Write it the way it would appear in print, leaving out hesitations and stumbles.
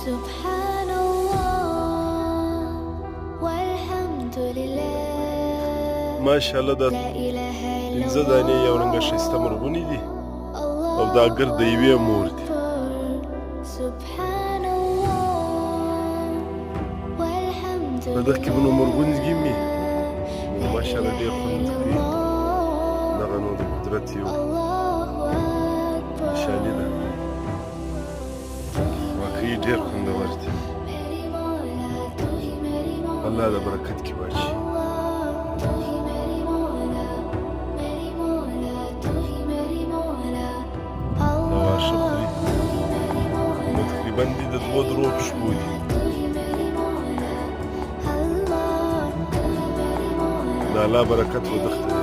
سبحان الله والحمد لله ما شاء الله دا لا إله إلا پنځه دانې یو رنګه ښایسته مرغونې دي او دا ګرد د یوې مور دي. سبحان الله والحمد په دغه کې به نو مرغونې ګیمي نو ماشاءالله ډېر خوند کوي. دغه نو د قدرت یو نشاني ده. واقعي ډېر خوندور دي. الله د برکت کې واچي. دا واښه خوري نو تقریبا دي د 2 پښو دي. د الله برکت ودغه